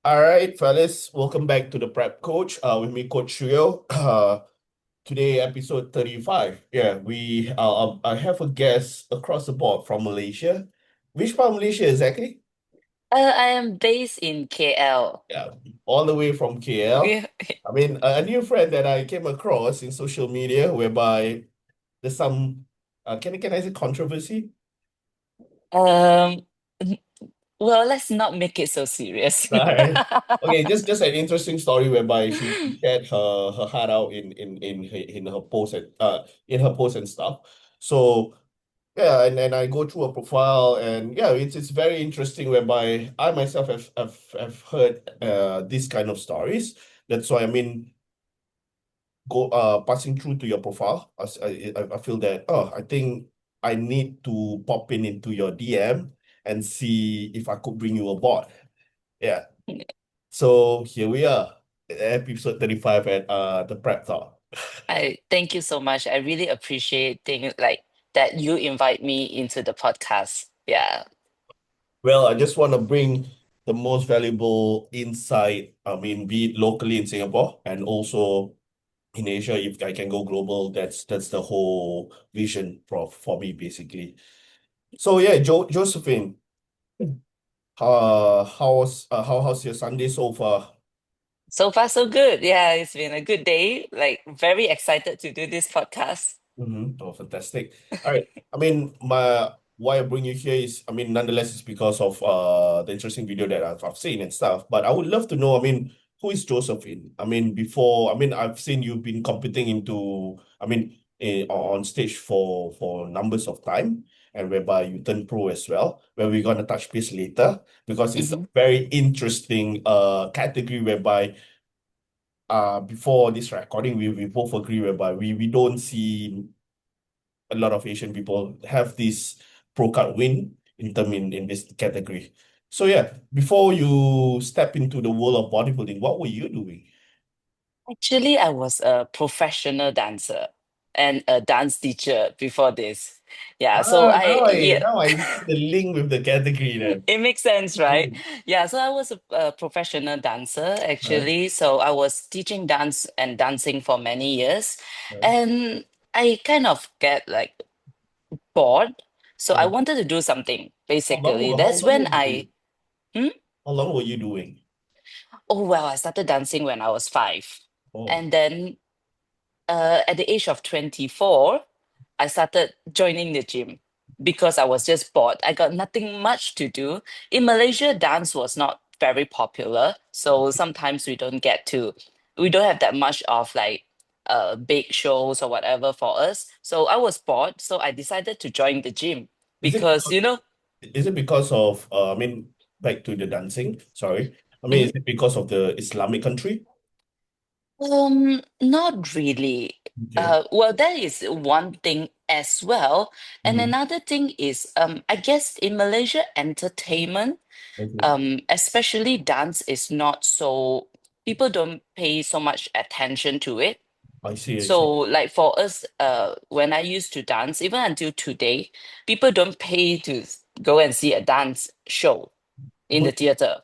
All right, fellas, welcome back to the Prep Coach. With me, Coach Rio. Today, episode 35. Yeah, I have a guest across the board from Malaysia. Which part of Malaysia exactly? I am based in KL. Yeah, all the way from KL. Yeah. I mean, a new friend that I came across in social media, whereby there's some, can I say controversy? Um, n- well, let's not make it so serious. Right. Okay, just an interesting story whereby she shared her heart out in her post and in her post and stuff. So yeah, and I go through her profile and yeah, it's very interesting whereby I myself have heard these kind of stories. That's why I mean go passing through to your profile. I feel that I think I need to pop into your DM and see if I could bring you aboard. Yeah. So here we are, episode 35 at the prep talk. I thank you so much. I really appreciate things like that you invite me into the podcast. Yeah. Well, I just want to bring the most valuable insight, I mean, be it locally in Singapore and also in Asia, if I can go global, that's the whole vision for me basically. So yeah, Josephine, how's your Sunday so far? So far, so good. Yeah, it's been a good day. Like, very excited to do this podcast. Oh, fantastic. All right. I mean, my why I bring you here is, I mean, nonetheless, it's because of the interesting video that I've seen and stuff. But I would love to know, I mean, who is Josephine? I mean, before, I mean, I've seen you've been competing into, I mean, on stage for numbers of time, and whereby you turn pro as well, where we're gonna touch base later, because it's a Hmm. very interesting category whereby before this recording, we both agree whereby we don't see a lot of Asian people have this pro card win in this category. So yeah, before you step into the world of bodybuilding, what were you doing? Actually, I was a professional dancer and a dance teacher before this. Yeah, so Ah, I yeah, now I see the link with the category then. it makes sense, right? Mm. Yeah, so I was a professional dancer Right, actually. So I was teaching dance and dancing for many years, right, and I kind of get like bored. So I right. wanted to do something. Basically, How that's long when were you I doing? hmm? How long were you doing? Oh well, I started dancing when I was 5, Oh, and then at the age of 24, I started joining the gym because I was just bored. I got nothing much to do. In Malaysia, dance was not very popular. So sometimes we don't have that much of like big shows or whatever for us. So I was bored. So I decided to join the gym is it because, is it because of I mean back to the dancing? Sorry, I mean is Mhm. it because of the Islamic country? Not really. Okay. Well, that is one thing as well. And Mhm. another thing is, I guess in Malaysia, entertainment, Okay. especially dance, is not so, people don't pay so much attention to it. I see. I So, see. like for us, when I used to dance, even until today, people don't pay to go and see a dance show in the What? theater.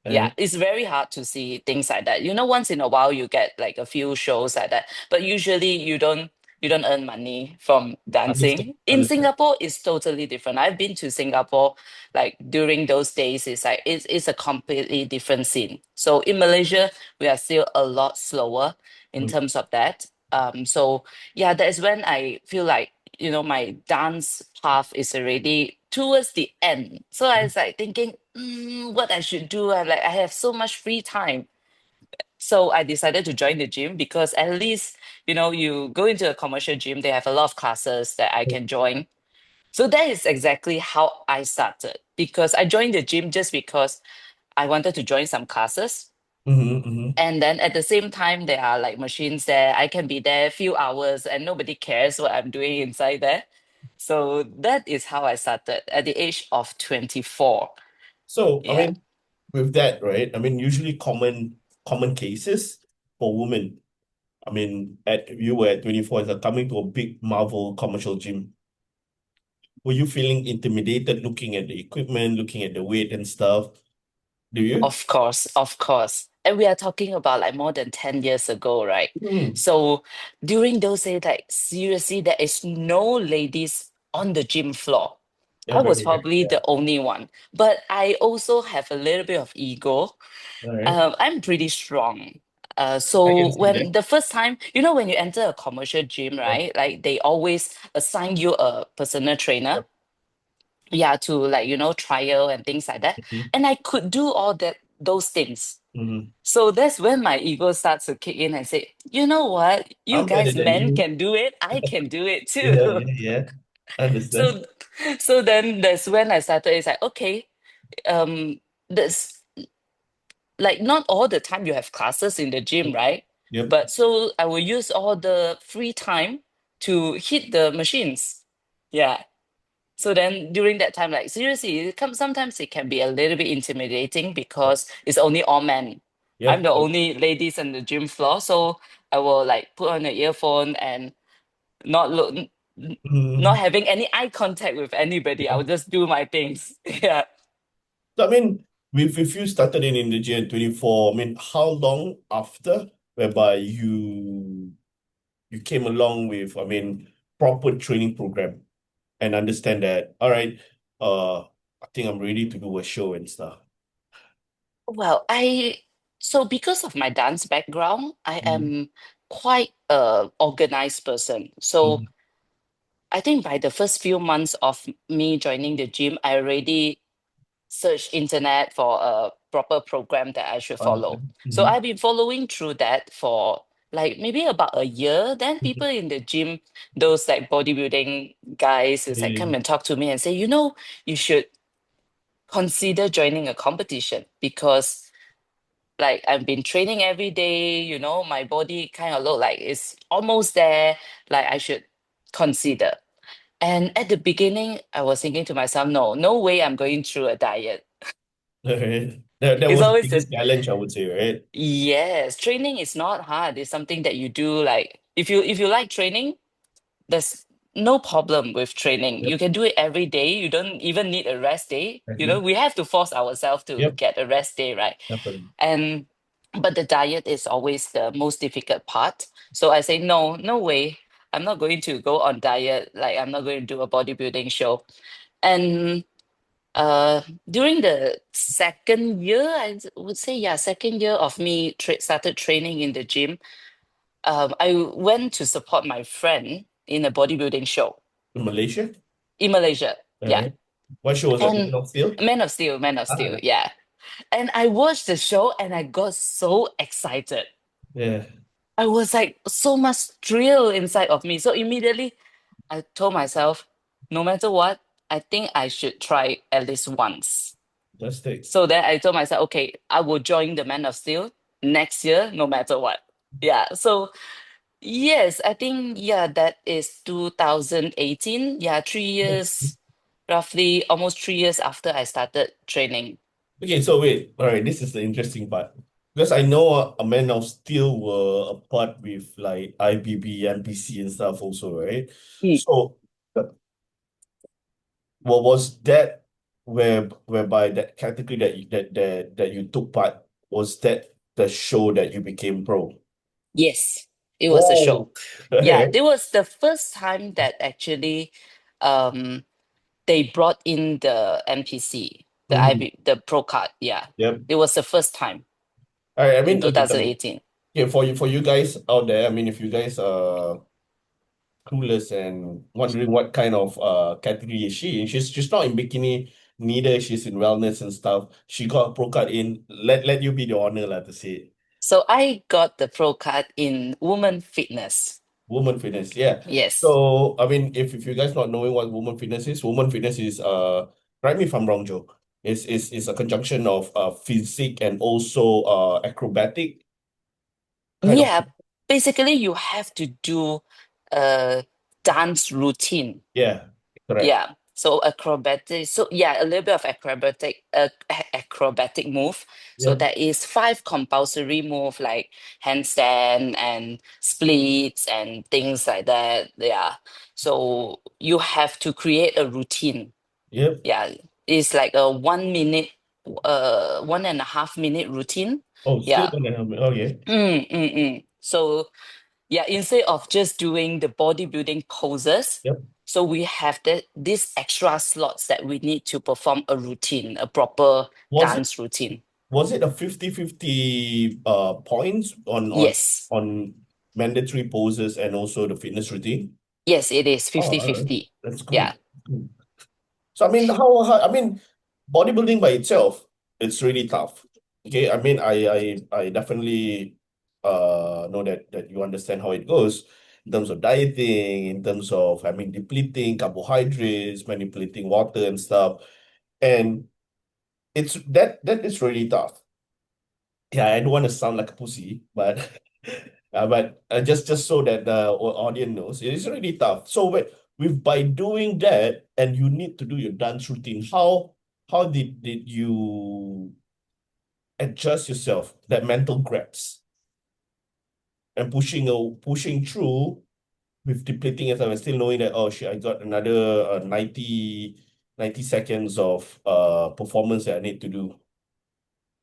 Yeah, Uh, it's very hard to see things like that. Once in a while you get like a few shows like that, but usually you don't earn money from understand. dancing. In Understand. Singapore, it's totally different. I've been to Singapore like during those days. It's a completely different scene. So in Malaysia, we are still a lot slower in Mm. terms of that. So yeah, that is when I feel like my dance path is already towards the end. So I was like thinking, what I should do. I have so much free time. So I decided to join the gym because at least, you go into a commercial gym, they have a lot of classes that I can join. So that is exactly how I started because I joined the gym just because I wanted to join some classes. Mm-hmm. And then at the same time, there are like machines there. I can be there a few hours and nobody cares what I'm doing inside there. So that is how I started at the age of 24. So, I Yeah. mean, with that, right? I mean, usually common cases for women. I mean, at you were at 24, as coming to a big Marvel commercial gym. Were you feeling intimidated looking at the equipment, looking at the weight and stuff? Do you? Of course, of course. And we are talking about like more than 10 years ago, right? Hmm. So during those days, like seriously, there is no ladies on the gym floor. Yeah, I was very rare. probably Yeah. the only one. But I also have a little bit of ego. All right. I'm pretty strong. I can So see that. when the first time, when you enter a commercial gym, Yep. right? Like they always assign you a personal trainer, Yep. yeah, to like, trial and things like that. Mhm. And I could do all those things. Mhm. So that's when my ego starts to kick in and say, you know what? You I'm better guys, than men you. can do it. I can do it too. Yeah, yeah, yeah. Understand. So, so then that's when I started. It's like, okay, that's like not all the time you have classes in the gym, right? Yep. But so I will use all the free time to hit the machines. Yeah. So then during that time, like seriously, sometimes it can be a little bit intimidating because it's only all men. I'm Yep. the Yep. only ladies on the gym floor. So I will like put on the earphone and not look not Mhm. having any eye contact with anybody. I Yeah. will just do my things. Yeah. So, I mean, if you started in Indonesia in 24, I mean, how long after whereby you came along with, I mean, proper training program and understand that, all right, I think I'm ready to do a show and stuff. Well, so because of my dance background, I Mm-hmm. am quite a organized person. So I think by the first few months of me joining the gym, I already search internet for a proper program that I should follow. Understand. So Mm-hmm. I've been following through that for like maybe about a year. Then people in the gym, those like bodybuilding guys, is like come Yeah. and talk to me and say, you should consider joining a competition because like I've been training every day, my body kind of look like it's almost there. Like I should consider. And at the beginning, I was thinking to myself, no, no way I'm going through a diet. Right. That It's was the always the biggest challenge, I would say, right? yes, training is not hard. It's something that you do like if you like training, there's no problem with training. Yep. You can do it every day. You don't even need a rest day. Exactly. We have to force ourselves to Yep. get a rest day, right? Definitely. And but the diet is always the most difficult part. So I say no, no way. I'm not going to go on diet. Like I'm not going to do a bodybuilding show. And during the second year, would say, yeah, second year of me started training in the gym. I went to support my friend in a bodybuilding show In Malaysia? in Malaysia. All Yeah, right. What show was that? Man and of Steel? Man of Steel. Ah, Yeah, and I watched the show and I got so excited. yeah. I was like so much thrill inside of me. So immediately I told myself, no matter what, I think I should try at least once. Fantastic. So then I told myself, okay, I will join the Man of Steel next year, no matter what. Yeah. So yes, I think yeah, that is 2018. Yeah, 3 years, roughly almost 3 years after I started training. Okay, so wait. All right, this is the interesting part. Because I know a Man of Steel were a part with like IBB, MPC and stuff also, right? Mm. So what was that whereby that category that you took part, was that the show that you became pro? Yes, it was a show. Oh, Yeah, okay. it was the first time that actually um they brought in the NPC, Mhm. The Procard. Yeah, Yep. it was the first time All right, I in mean, okay, 2018. okay, for you guys out there, I mean, if you guys are clueless and wondering what kind of category is she in, she's not in bikini, neither she's in wellness and stuff. She got a pro card in. Let you be the honor lah to say it. So I got the Procard in woman fitness. Woman fitness, yeah. Yes. So I mean, if you guys not knowing what woman fitness is correct me if I'm wrong, Joe. Is a conjunction of physique and also acrobatic kind of, Yeah, basically you have to do a dance routine. yeah, correct. Yeah. So acrobatic. So yeah, a little bit of acrobatic move. So Yep, there is five compulsory move like handstand and splits and things like that. Yeah. So you have to create a routine. yep. Yeah. It's like a 1 minute. 1.5 minute routine. Oh, still Yeah. don't have okay. So yeah, instead of just doing the bodybuilding poses, Yep. so we have these extra slots that we need to perform a routine, a proper Was it dance routine. was it a 50-50 points Yes. on mandatory poses and also the fitness routine? Yes, it is Oh, 50-50. that's Yeah. good. Good. So I mean, how I mean, bodybuilding by itself, it's really tough. Okay, I mean, I definitely know that you understand how it goes in terms of dieting, in terms of I mean depleting carbohydrates, manipulating water and stuff, and it's that is really tough. Yeah, I don't want to sound like a pussy, but just so that the audience knows, it is really tough. So with by doing that, and you need to do your dance routine, how did you adjust yourself that mental grabs and pushing through with depleting yourself and still knowing that oh shit, I got another 90 seconds of performance that I need to do.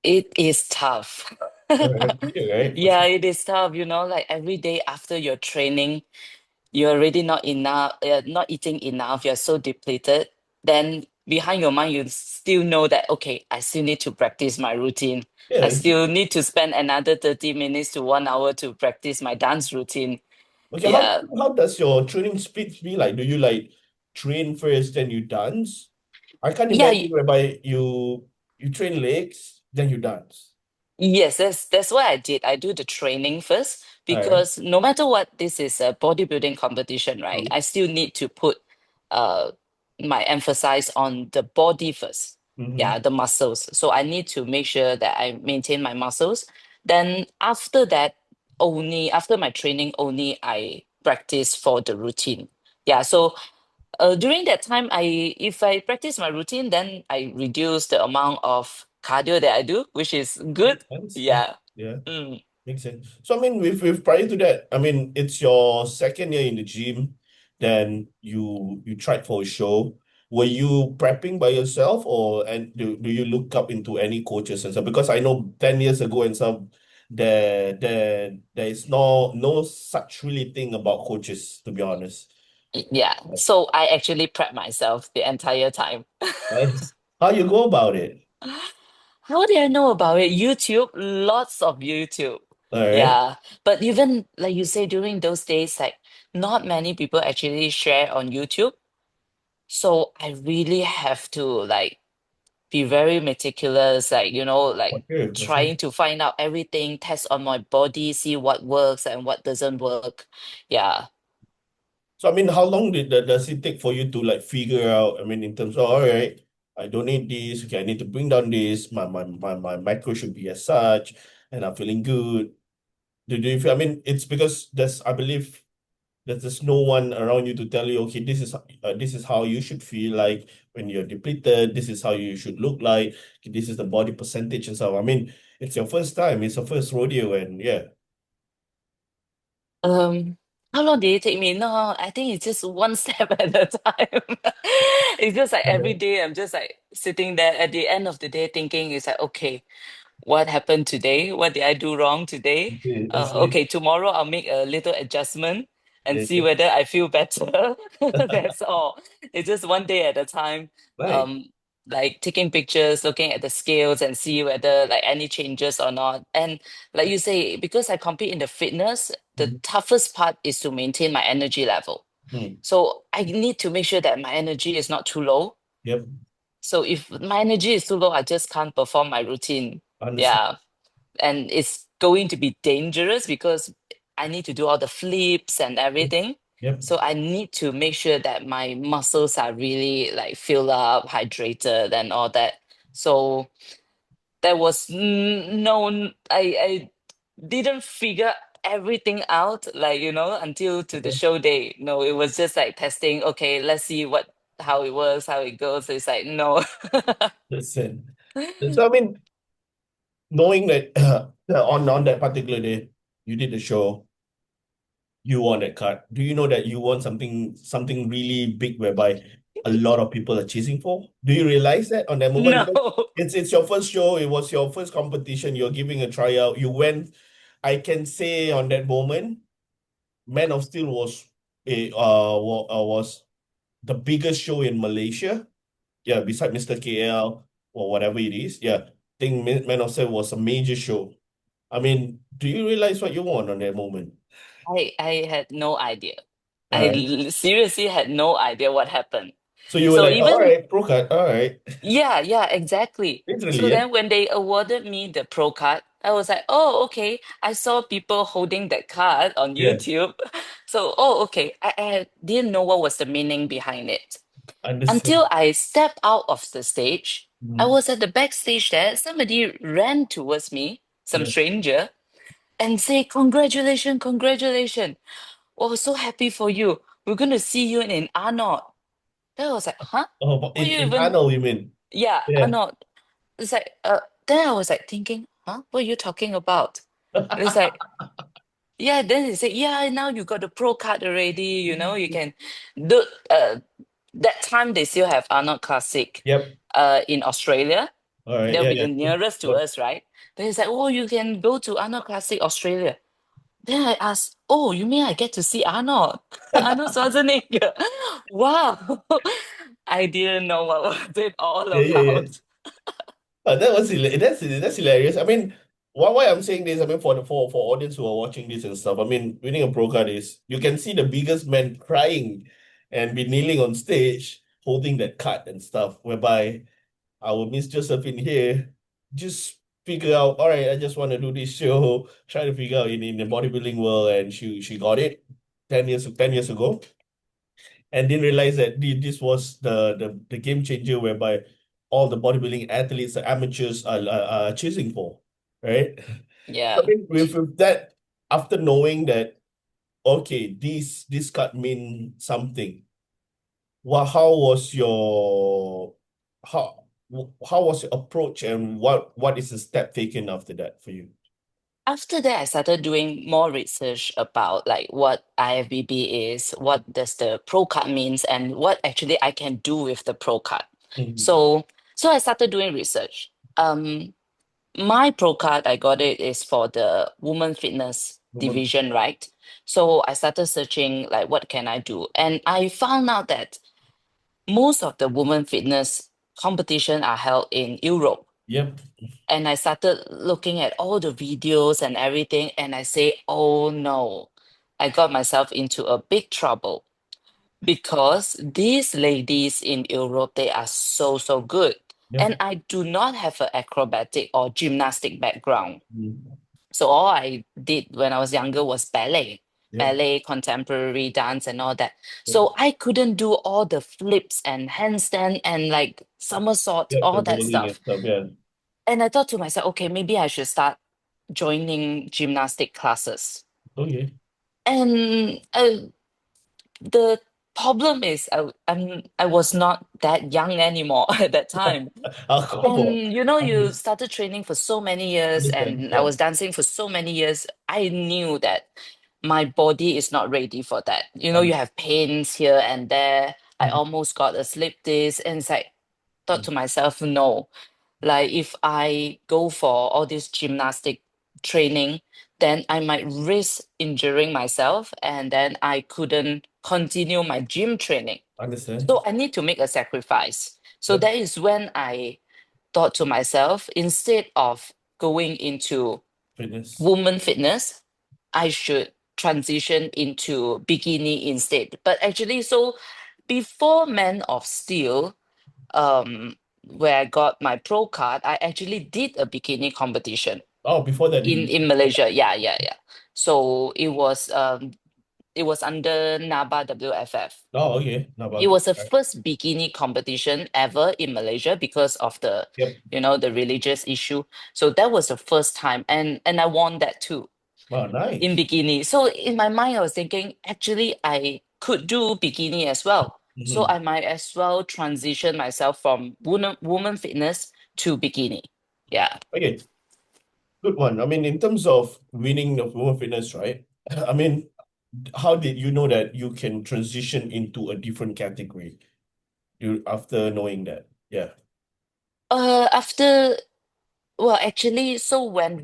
It is tough. Yeah, right? For Yeah, sure. it is tough, like every day after your training, you're already not enough, not eating enough, you're so depleted. Then behind your mind, you still know that, okay, I still need to practice my routine. Yeah, I still need to spend another 30 minutes to 1 hour to practice my dance routine. okay, Yeah. how does your training split be like? Do you like train first, then you dance? I can't Yeah, imagine whereby you train legs, then you dance. yes, that's what I did. I do the training first All right. because no matter what, this is a bodybuilding competition, right? I still need to put uh my emphasis on the body first. Mm-hmm. Yeah, the muscles. So I need to make sure that I maintain my muscles. Then after that, only after my training, only I practice for the routine. Yeah, so during that time, if I practice my routine, then I reduce the amount of cardio that I do, which is good. Makes sense. Yeah. Yeah. Yeah. Mm. Makes sense. So I mean, with prior to that, I mean, it's your second year in the gym, then you tried for a show. Were you prepping by yourself or and do you look up into any coaches and stuff? Because I know 10 years ago and stuff, there is no such really thing about coaches, to be honest. Yeah. So I actually prep myself the entire time. Nice. How you go about it? How did I know about it? YouTube, lots of YouTube. All right. Yeah. But even like you say, during those days, like not many people actually share on YouTube. So I really have to like be very meticulous, like, For like sure, for sure. trying to find out everything, test on my body, see what works and what doesn't work. Yeah. So I mean, how long does it take for you to like figure out? I mean, in terms of all right, I don't need this. Okay, I need to bring down this. My macro should be as such, and I'm feeling good. Do you feel? I mean, it's because I believe that there's no one around you to tell you, okay, this is how you should feel like when you're depleted. This is how you should look like. This is the body percentage and stuff. I mean, it's your first time. It's your first rodeo, and yeah, Um, how long did it take me? No, I think it's just one step at a time. It's just like every day I'm just like sitting there at the end of the day thinking it's like, okay, what happened today? What did I do wrong today? that's it. Okay, tomorrow I'll make a little adjustment and Yeah, see yeah. whether I feel better. That's all. It's just one day at a time. Right. Um, like taking pictures, looking at the scales and see whether like any changes or not. And like you say, because I compete in the fitness, the Mhm. toughest part is to maintain my energy level. Hmm. So I need to make sure that my energy is not too low. Yep. So if my energy is too low, I just can't perform my routine. Understand. Yeah, and it's going to be dangerous because I need to do all the flips and everything. Yep. So I need to make sure that my muscles are really like filled up, hydrated, and all that. So there was I didn't figure everything out like until to the Okay. show day. No, it was just like testing. Okay, let's see how it works, how it goes. It's like no. Listen. So I mean, knowing that on that particular day you did the show, you won that card. Do you know that you won something really big whereby a lot of people are chasing for? Do you realize that on that moment? No. Because it's your first show, it was your first competition, you're giving a tryout. You went, I can say on that moment, Man of Steel was the biggest show in Malaysia. Yeah, beside Mr. KL or whatever it is. Yeah, I think Man of Steel was a major show. I mean, do you realize what you want on that moment? I had no idea. All right. Seriously had no idea what happened. So you were So like, all even right, Procard, all right. yeah, exactly. Literally, So yeah. then when they awarded me the pro card, I was like, oh, okay. I saw people holding that card on Yeah. YouTube. So, oh, okay. I didn't know what was the meaning behind it. Understand. Until I stepped out of the stage, I Mhm. was at the backstage there. Somebody ran towards me, some Yeah. stranger, and say, congratulations, congratulations. Oh, so happy for you. We're going to see you in Arnold. Then I was like, huh? Oh, but What you in even, Arnold, you mean? yeah, Yeah. Arnold. It's like, then I was like thinking, huh? What are you talking about? It's like, yeah, then he said, yeah, now you got the pro card already, you can do, that time they still have Arnold Classic, Yep. in Australia. All right. They'll Yeah, be yeah. the nearest to But us, right? Then he's like, oh, you can go to Arnold Classic Australia. Then I asked, oh, you mean I get to see Arnold? Arnold Schwarzenegger. Wow. I didn't know what was it all yeah, yeah, yeah. about. That's hilarious. I mean, why I'm saying this, I mean, for audience who are watching this and stuff, I mean, winning a pro card is you can see the biggest man crying and be kneeling on stage holding that card and stuff, whereby our Miss Josephine here just figure out, all right, I just want to do this show, try to figure out in the bodybuilding world, and she got it 10 years ago, and didn't realize that this was the game changer whereby all the bodybuilding athletes, the amateurs are chasing for, right? I Yeah. mean, with that, after knowing that, okay, this card mean something. Well, how how was your approach and what is the step taken after that for you? After that, I started doing more research about like what IFBB is, what does the pro card means, and what actually I can do with the pro card. Mhm. So, so I started doing research. My pro card, I got it is for the woman fitness Woman. division, right? So I started searching like what can I do, and I found out that most of the woman fitness competition are held in Europe. Yep. And I started looking at all the videos and everything, and I say, oh no, I got myself into a big trouble because these ladies in Europe, they are so, so good. And Yep. I do not have an acrobatic or gymnastic background. Mhm. So all I did when I was younger was Yep. ballet, contemporary dance, and all that. Yep. So I couldn't do all the flips and handstand and like somersault, Yep. The all that bowling and stuff. stuff. Yeah. And I thought to myself, okay, maybe I should start joining gymnastic classes. Okay. And the problem is I was not that young anymore at that time. I'll go for. And you started training for so many years Understand. and I Yeah. was dancing for so many years. I knew that my body is not ready for that. You Understand. have pains here and there. I almost got a slip disc and it's like thought to myself, no. Like if I go for all this gymnastic training, then I might risk injuring myself and then I couldn't continue my gym training. Understand. So I need to make a sacrifice. So Yep. that is when I thought to myself, instead of going into Fitness. woman fitness, I should transition into bikini instead. But actually, so before Men of Steel, where I got my pro card, I actually did a bikini competition Oh, before that, in you. in Malaysia. Yeah. So it was under NABA WFF. Oh, okay. Not It bad. was the first bikini competition ever in Malaysia because of the Yep. the religious issue. So that was the first time, and I won that too Wow, in nice. bikini. So in my mind, I was thinking, actually, I could do bikini as well. So Hmm. I might as well transition myself from woman fitness to bikini. Yeah. Okay, good one. I mean, in terms of winning the women fitness, right? I mean, how did you know that you can transition into a different category? You after knowing that? Yeah. After, well, actually, so when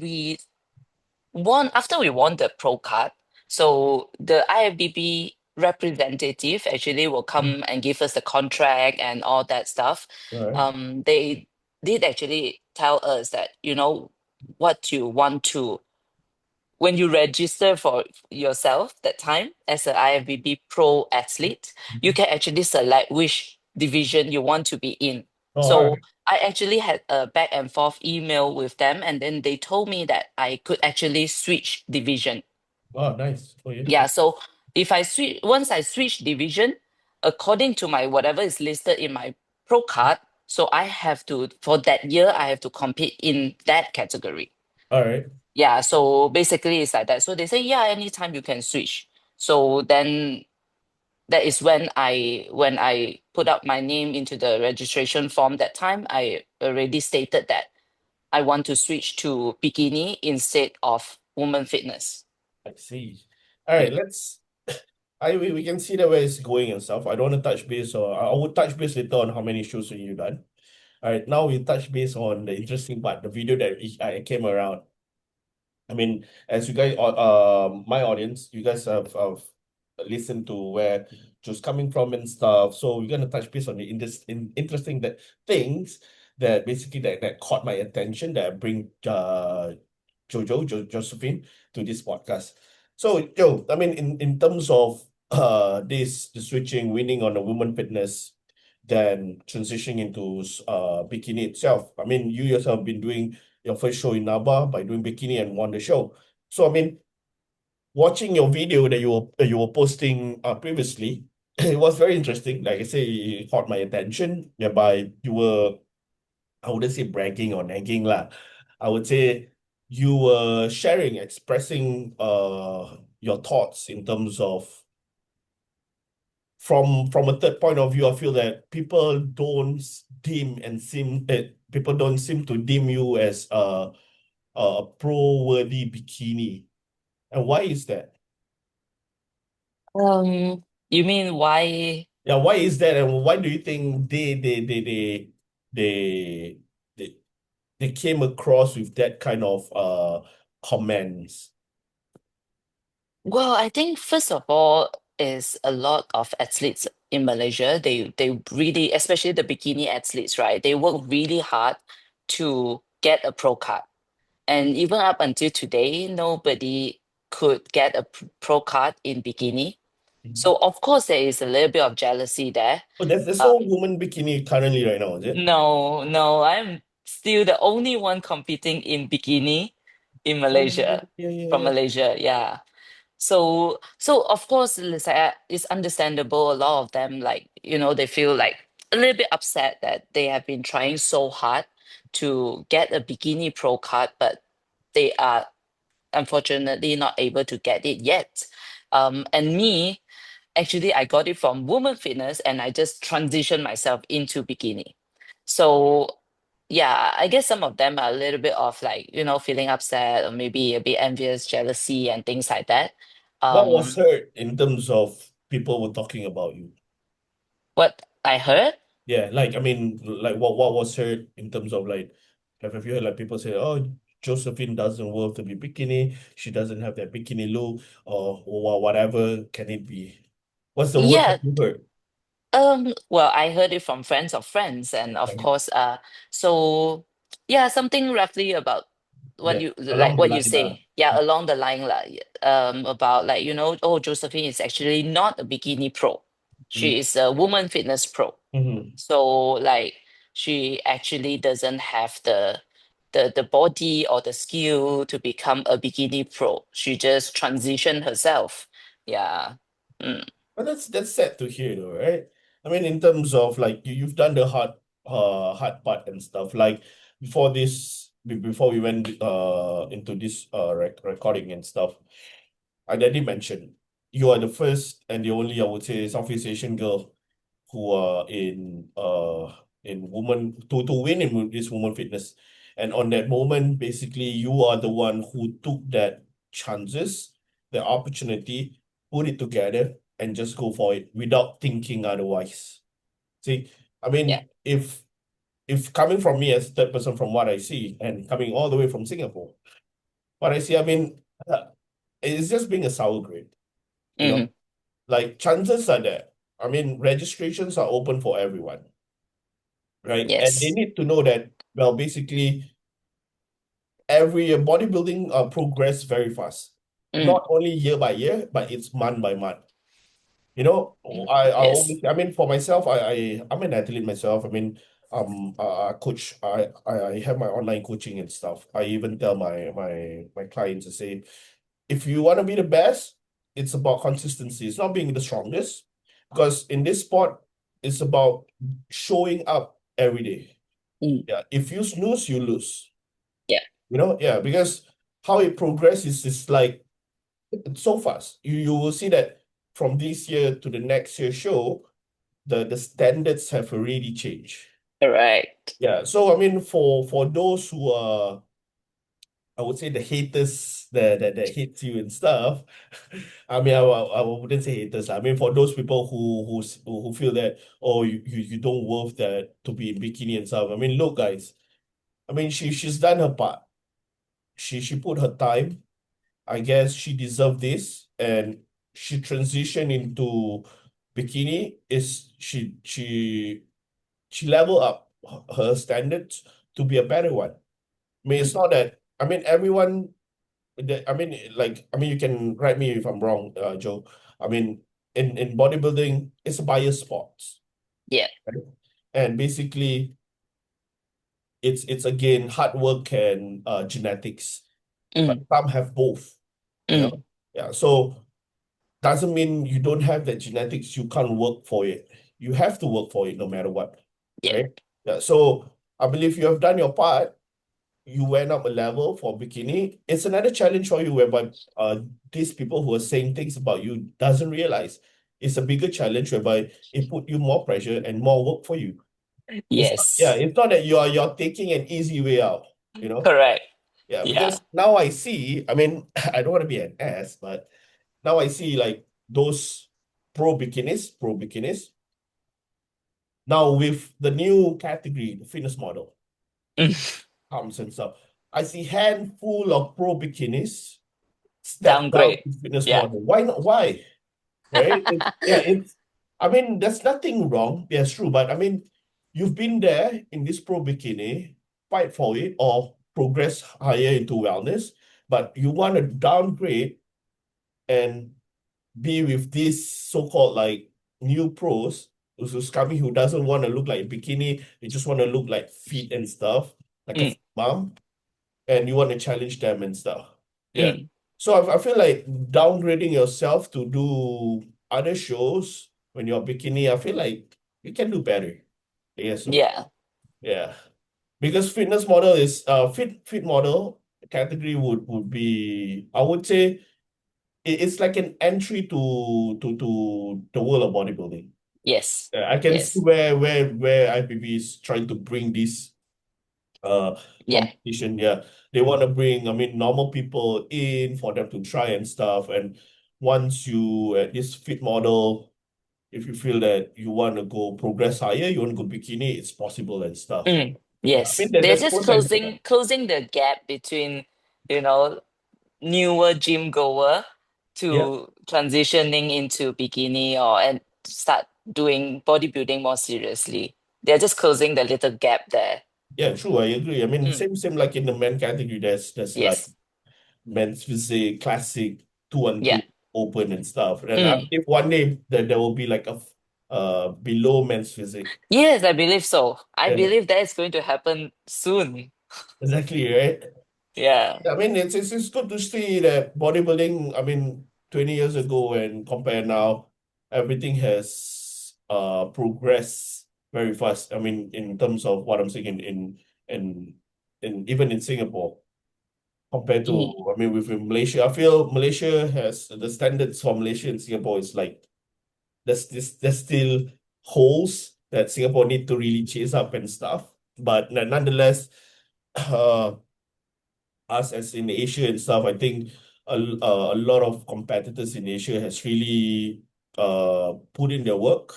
after we won the pro card, so the IFBB representative actually will come and give us the contract and all that stuff. All right. They did actually tell us that, what you want to, when you register for yourself that time as a IFBB pro athlete, you can actually select which division you want to be in. Oh, all So right. I actually had a back and forth email with them, and then they told me that I could actually switch division. Wow, nice for you. Yeah, so if once I switch division, according to my whatever is listed in my pro card, so I have to, for that year, I have to compete in that category. All right. Yeah, so basically it's like that. So they say, yeah, anytime you can switch. So then that is when I put up my name into the registration form that time, I already stated that I want to switch to bikini instead of woman fitness. I see. All right, let's we can see that where it's going and stuff. I don't want to touch base or I would touch base later on how many shows have you done. All right, now we touch base on the interesting part, the video that I came around. I mean, as you guys, my audience, you guys have listened to where just coming from and stuff. So we're gonna touch base on the interesting that things that basically that caught my attention that I bring Josephine to this podcast. So Joe, I mean, in terms of this the switching, winning on the woman fitness, then transitioning into bikini itself. I mean, you yourself have been doing your first show in Naba by doing bikini and won the show. So I mean, watching your video that you were posting previously, it was very interesting. Like I say, it caught my attention. Whereby you were, I wouldn't say bragging or nagging lah. I would say you were sharing, expressing your thoughts in terms of from a third point of view. I feel that people don't seem to deem you as a pro-worthy bikini. And why is that? You mean why? Yeah, why is that? And why do you think they they, they came across with that kind of comments? Well, I think first of all is a lot of athletes in Malaysia. They really, especially the bikini athletes, right? They work really hard to get a pro card. And even up until today, nobody could get a pro card in bikini. Mhm. So of course there is a little bit of jealousy there. Oh, there's Uh, no woman bikini currently right now, is it? no, no, I'm still the only one competing in bikini in Oh, Malaysia, yeah, yeah, from yeah. Malaysia. Yeah. So of course, it's understandable. A lot of them, like, they feel like a little bit upset that they have been trying so hard to get a bikini pro card, but they are unfortunately not able to get it yet. And me, actually, I got it from Woman Fitness, and I just transitioned myself into bikini. So yeah, I guess some of them are a little bit of like, feeling upset or maybe a bit envious, jealousy, and things like that. What was Um, heard in terms of people were talking about you? what I heard, Yeah, like I mean, like what was heard in terms of like, have you heard like people say, oh, Josephine doesn't worth to be bikini, she doesn't have that bikini look, or whatever can it be? What's the word that yeah, you heard? well, I heard it from friends of friends, and of Right. course, so yeah, something roughly about what That you along like the what you line, say, yeah, along the line, like, about like, oh, Josephine is actually not a bikini pro, she is a woman fitness pro. mm-hmm. So like she actually doesn't have the body or the skill to become a bikini pro. She just transitioned herself. Yeah. Mm. But that's sad to hear though, right? I mean, in terms of like you've done the hard part and stuff. Like before before we went into this recording and stuff, I already mentioned you are the first and the only, I would say, Southeast Asian girl who are in woman to win in this woman fitness. And on that moment, basically, you are the one who took that chances, the opportunity, put it together, and just go for it without thinking otherwise. See, I Yeah. mean, if coming from me as third person from what I see and coming all the way from Singapore, what I see, I mean, it's just being a sour grade, you know, Mm. like chances are there. I mean, registrations are open for everyone, right? And they Yes. need to know that, well, basically, every year bodybuilding progress very fast, Mm. not only year by year, but it's month by month. You know, I Yes. always, I mean, for myself, I'm an athlete myself. I mean, coach, I have my online coaching and stuff. I even tell my clients to say, if you want to be the best, it's about consistency. It's not being the strongest, because in this sport, it's about showing up every day. Mm. Yeah, if you snooze, you lose. Yeah. You know, yeah, because how it progresses is like it's so fast. You will see that from this year to the next year show, the standards have already changed. Correct. Yeah. So I mean, for those who are, I would say the haters that hates you and stuff. I mean, I wouldn't say haters. I mean, for those people who feel that, oh, you don't worth that to be in bikini and stuff. I mean, look, guys. I mean, she's done her part. She put her time. I guess she deserved this, and she transitioned into bikini. Is she level up her standards to be a better one. I mean, it's Mm. not that. I mean, everyone. I mean, like, I mean, you can write me if I'm wrong, Joe. I mean, in bodybuilding, it's a bias sport, Yeah. right? And basically, it's again hard work and genetics, but Mm. some have both. You know, Mm. yeah. So doesn't mean you don't have that genetics, you can't work for it. You have to work for it no matter what, Yeah. right? Yeah. So I believe you have done your part. You went up a level for bikini. It's another challenge for you whereby these people who are saying things about you doesn't realize it's a bigger challenge whereby it put you more pressure and more work for you. It's not, yeah, Yes. it's not that you're taking an easy way out, you know? Correct. Yeah, Yeah. because now I see, I mean, I don't want to be an ass, but now I see like those pro bikinis. Now with the new category, the fitness model Mm. comes and stuff. I see handful of pro bikinis step down Downgrade. to fitness Yeah. model. Why not? Why? Right? Yeah, it's I mean, there's nothing wrong. That's true, but I mean, you've been there in this pro bikini, fight for it or progress higher into wellness, but you want to downgrade and be with these so-called like new pros who's coming who doesn't want to look like bikini, they just want to look like fit and stuff, like a Mm. mom, and you want to challenge them and stuff. Yeah. Mm. So I feel like downgrading yourself to do other shows when you're bikini, I feel like you can do better. Yes, so. Yeah. Yeah. Because fitness model is fit model category would be, I would say, it's like an entry to the world of bodybuilding. Yes. I can see Yes. where IFBB is trying to bring this Yeah. competition. Yeah, they want to bring, I mean, normal people in for them to try and stuff. And once you at this fit model, if you feel that you want to go progress higher, you want to go bikini, it's possible and stuff. Mm. Yeah, I Yes. mean that They're there's just pros and cons. closing the gap between, you know, newer gym goer Yeah, to transitioning into bikini or and start doing bodybuilding more seriously. They're just closing the little gap there. yeah, true. I agree. I mean, Mm. same like in the men category. There's like Yes. men's physique, classic, two and Yeah. two, open and stuff. And I Mm. believe one day that there will be like a below men's physique. Yes, I believe so. I Yeah, believe that is going to happen soon. exactly, right? Yeah. I mean, it's good to see that bodybuilding, I mean, 20 years ago and compare now, everything has progressed very fast. I mean, in terms of what I'm saying in even in Singapore compared to, Mm. I mean, with Malaysia, I feel Malaysia has the standards for Malaysia and Singapore is like there's still holes that Singapore need to really chase up and stuff. But nonetheless, uh, us as in Asia and stuff, I think a lot of competitors in Asia has really put in their work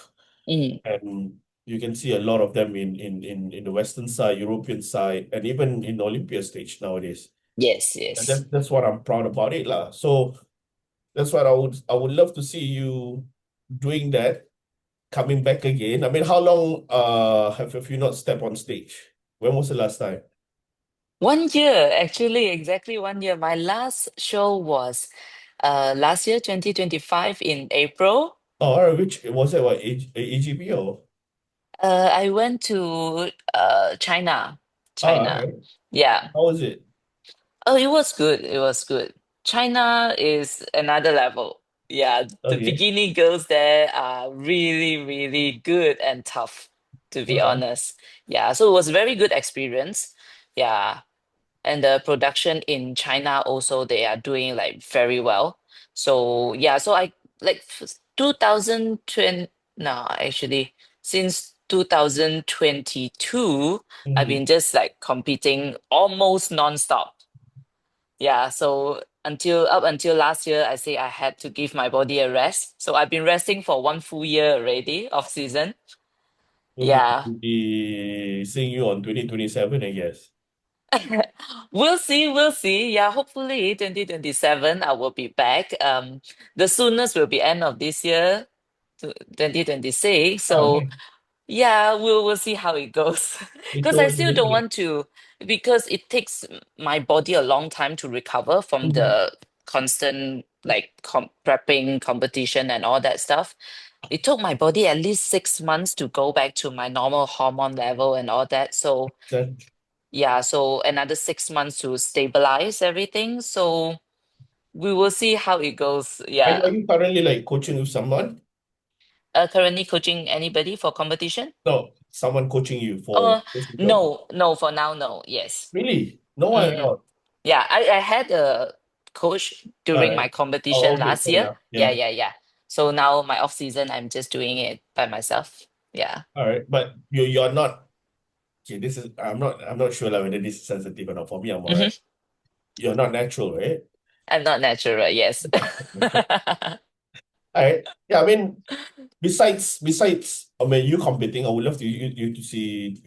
Mm. and You can see a lot of them in the Western side, European side, and even in the Olympia stage nowadays. Yes, And yes. that's what I'm proud about it, lah. So that's what I would love to see you doing that, coming back again. I mean, how long have you not stepped on stage? When was the last time? 1 year, actually, exactly 1 year. My last show was last year, 2025 in April. Oh, all right, which was it? What AGP or? I went to China. Ah, all China. right. Yeah. How was it? Oh, it was good. It was good. China is another level. Yeah, the Okay. bikini girls there are really, really good and tough, to be Uh-huh. honest. Yeah, so it was a very good experience. Yeah. And the production in China also they are doing like very well. So yeah, so I like 2020 no, actually since 2022, I've Mhm. been just like competing almost non-stop. Yeah, so up until last year, I say I had to give my body a rest. So I've been resting for 1 full year already off season. Okay. Yeah. Be seeing you on 2027, I guess. We'll see, we'll see. Yeah, hopefully 2027 I will be back. The soonest will be end of this year to 2026. Oh, So nice. yeah, we'll see how it goes. Because I Into still don't 2020. want to, because it takes my body a long time to recover from Mhm. the constant like prepping competition and all that stuff. It took my body at least 6 months to go back to my normal hormone level and all that. So So, yeah, so another 6 months to stabilize everything. So we will see how it goes. are Yeah. you currently like coaching with someone? Currently coaching anybody for competition? No, someone coaching you for Uh, coaching job. no, no, for now, no. Yes. Really? No one Mm-mm. else. Yeah, I had a coach All during right. my competition Oh, okay, last fair year. enough. Yeah, Yeah. yeah, yeah. So now my off season, I'm just doing it by myself. Yeah. All right. But you're not okay, this is I'm not sure like, whether this is sensitive or not. For me, I'm all right. Hmm. You're not natural, right? I'm not natural, yes. All right. Yeah, I mean, besides I mean you competing, I would love you to see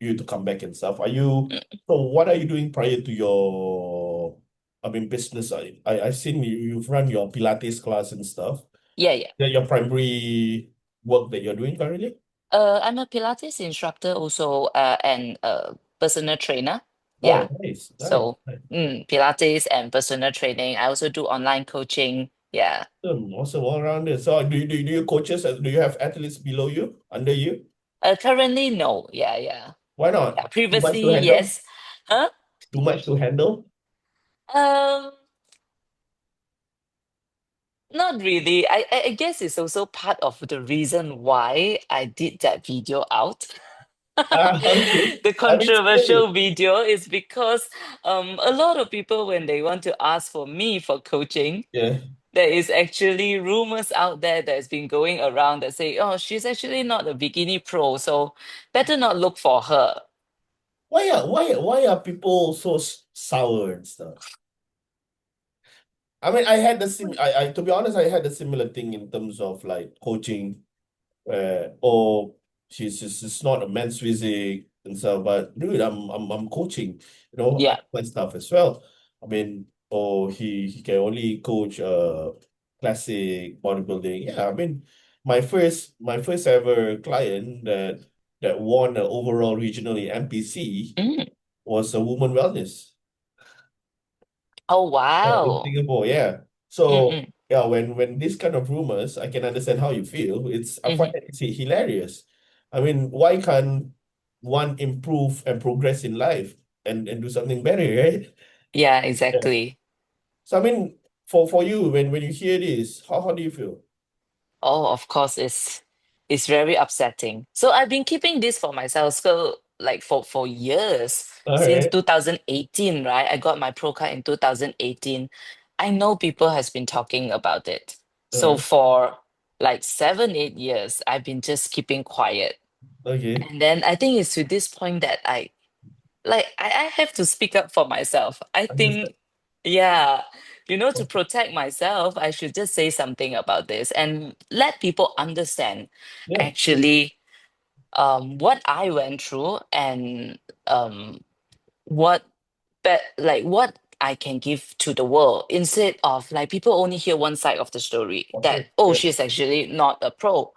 you to come back and stuff. So what are you doing prior to your I mean business? I've seen you've run your Pilates class and stuff. Yeah, yeah. That your primary work that you're doing currently? I'm a Pilates instructor also, and a personal trainer. Oh, Yeah. nice, nice, So, nice. Pilates and personal training. I also do online coaching. Yeah. Awesome, all around it. So do you coaches, do you have athletes below you, under you? Currently, no. Yeah, yeah. Why not? Yeah. Too much to Previously, handle? yes. Huh? Too much to handle? Um, Not really. I guess it's also part of the reason why I did that video out. Ah, okay. The I mean, still, controversial video is because a lot of people when they want to ask for me for coaching, yeah. there is actually rumors out there that's been going around that say, oh, she's actually not a bikini pro, so better not look for her. Why are people so sour and stuff? I mean, to be honest, I had a similar thing in terms of like coaching, or she's not a men's physique and stuff. But dude, I'm coaching, I Yeah. do my stuff as well. I mean, oh, he can only coach classic bodybuilding. Yeah, I mean, my first ever client that won the overall regional in MPC Mm. was a woman wellness. Oh, In wow. Singapore, yeah. So Mm-mm. yeah, when this kind of rumors, I can understand how you feel. I find Hmm. it hilarious. I mean, why can't one improve and progress in life and do something better, right? Yeah, Yeah. exactly. So I mean, for you, when you hear this, how do you feel? Oh, of course, it's very upsetting. So I've been keeping this for myself, so like for years, All since right. 2018, right? I got my pro card in 2018. I know people has been talking about it. So Uh, for like 7, 8 years, I've been just keeping quiet. okay. And then I think it's to this point that I have to speak up for myself. I Understand. think, yeah, to protect myself, I should just say something about this and let people understand Yeah. actually what I went through and um what like what I can give to the world instead of like people only hear one side of the story For that sure. oh Yeah. she's actually not a pro.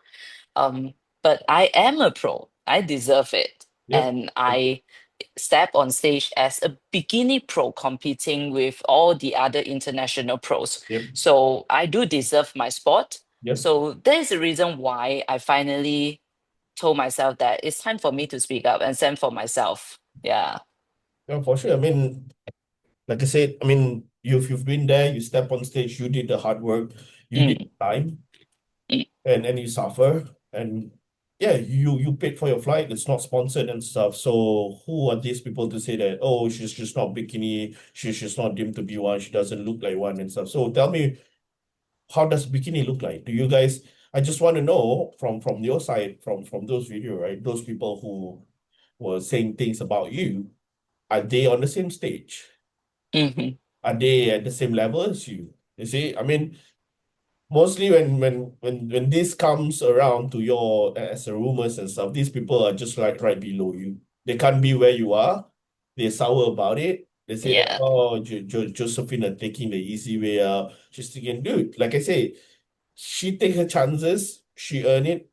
But I am a pro. I deserve it. Yep. And Yep. I step on stage as a bikini pro competing with all the other international pros. Yep. So I do deserve my spot. Yep. So there's a reason why I finally told myself that it's time for me to speak up and stand for myself. Yeah. Yeah, for sure. I mean, like I said, I mean, you've been there, you step on stage, you did the hard work, you did Mm, the time, mm, and you suffer. And yeah, you paid for your flight, it's not sponsored and stuff. So who are these people to say that, oh, she's just not bikini, she's not deemed to be one, she doesn't look like one and stuff. So tell me, how does bikini look like? Do you guys, I just want to know from your side, from those video, right? Those people who were saying things about you, are they on the same stage? mhm. Are they at the same level as you? You see, I mean, mostly when this comes around to your as a rumors and stuff, these people are just like right below you. They can't be where you are. They're sour about it. They say that, Yeah. oh, Josephine are taking the easy way out. She's thinking, dude, like I say, she take her chances, she earn it.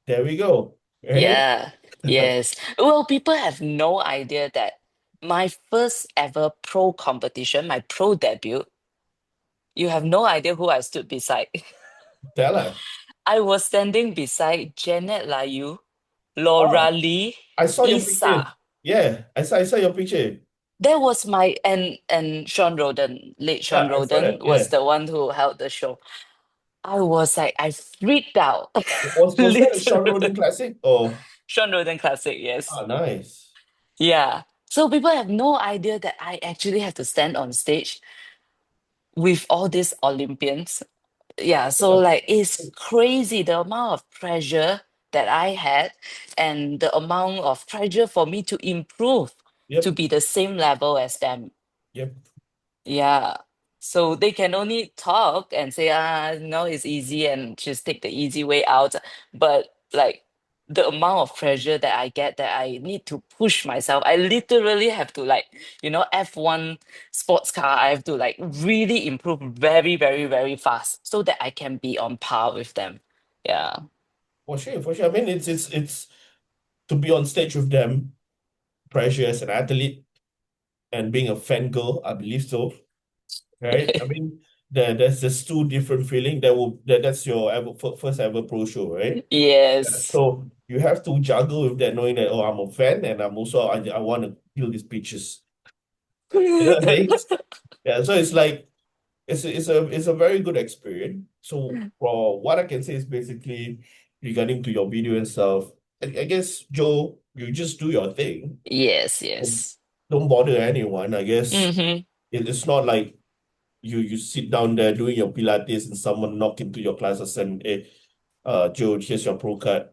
There we go. Right? Yeah. Yes. Well, people have no idea that my first ever pro competition, my pro debut, you have no idea who I stood beside. Tell her. I was standing beside Janet Layu, Oh, Laura Lee, I saw your picture. Isa. Yeah, I saw your picture. That was my and Sean Roden, late Yeah, Sean I saw Roden that. was Yeah. the one who held the show. I was like, I freaked out. Was that a Sean Roden Literally. classic? Oh, Sean Roden Classic, yes. ah, nice. Yeah. So people have no idea that I actually have to stand on stage with all these Olympians. Yeah, so Yeah. like it's crazy the amount of pressure that I had and the amount of pressure for me to improve to Yep. be the same level as them. Yep. Yeah. So they can only talk and say, no, it's easy and just take the easy way out. But like the amount of pressure that I get that I need to push myself, I literally have to like, F1 sports car, I have to like really improve very, very, very fast so that I can be on par with them. Yeah. For sure, for sure. I mean, it's to be on stage with them, pressure as an athlete and being a fangirl, I believe so. Right? I mean, there's just two different feeling. That's your first ever pro show, right? Yeah. Yes. So you have to juggle with that, knowing that, oh, I'm a fan and I'm also I want to kill these pitches. You know what I mean? Yeah. So it's like it's a very good experience. So what I can say is basically regarding to your video and stuff, I guess Joe, you just do your thing. Yes, Don't yes. don't bother anyone. I guess Mm-hmm. it's not like you sit down there doing your Pilates and someone knock into your classes and hey, Joe, here's your pro card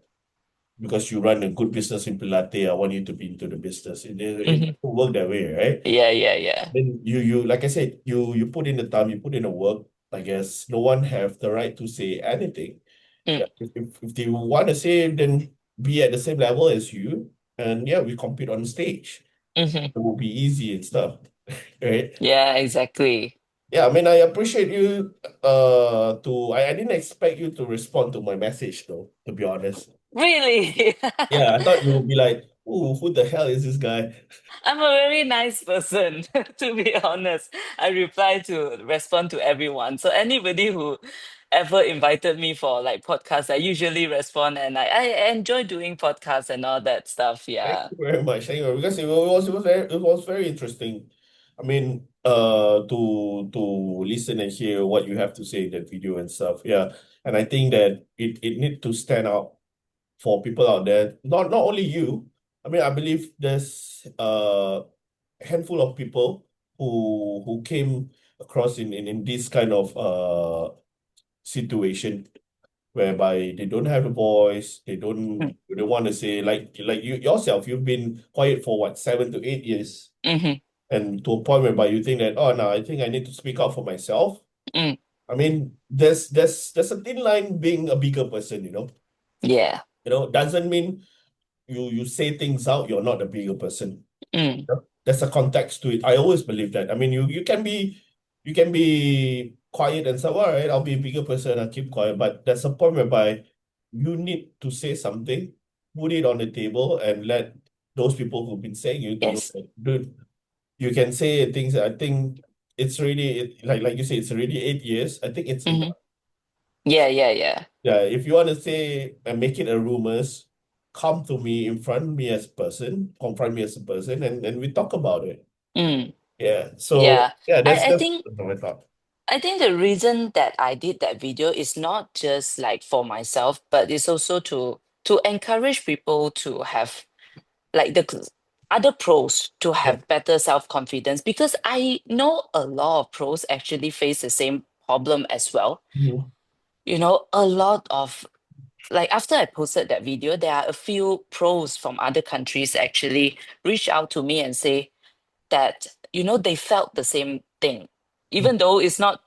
because you run a good business in Pilates. I want you to be into the business. It Mm-hmm. doesn't work that way, right? Yeah, yeah, yeah. Then you like I said, you put in the time, you put in the work. I guess no one have the right to say anything. Mm, Yeah, if they want to say, then be at the same level as you, and yeah, we compete on stage. mm-hmm. It will be easy and stuff, right? Yeah, exactly. Yeah, I mean, I appreciate you. I didn't expect you to respond to my message though. To be honest, Really? yeah, I thought you would be like, "Ooh, who the hell is this guy?" I'm a very nice person, to be honest. I reply to respond to everyone. So anybody who ever invited me for like podcasts, I usually respond and I enjoy doing podcasts and all that stuff. Thank Yeah. you very much. Thank you because it was very interesting. I mean, to listen and hear what you have to say in that video and stuff. Yeah, and I think that it need to stand out for people out there. Not only you. I mean, I believe there's a handful of people who came across in this kind of situation whereby they don't have a voice, they want to say like you yourself, you've been quiet for what, 7 to 8 years, Mm-hmm. and to a point whereby you think that, oh no, I think I need to speak up for myself. Mm. I mean, there's a thin line being a bigger person, Yeah. doesn't mean you say things out, you're not a bigger person. mm. There's a context to it. I always believe that. I mean, you can be quiet and say, all right, I'll be a bigger person, I'll keep quiet. But there's a point whereby you need to say something, put it on the table, and let those people who've been saying you to know Yes. that, dude, you can say things. I think it's really like you say, it's already 8 years. I think it's Mm-hmm. enough. Yeah, yeah, yeah. Yeah, if you want to say and make it a rumors, come to me, in front of me as a person, confront me as a person, and we talk about it. Mm, Yeah. So yeah. yeah, I that's think my thought. the reason that I did that video is not just like for myself, but it's also to encourage people to have like other pros to Yeah. have better self-confidence, because I know a lot of pros actually face the same problem as well. Mhm. A lot of like after I posted that video, there are a few pros from other countries actually reach out to me and say that, they felt the same thing, Mhm. even though it's not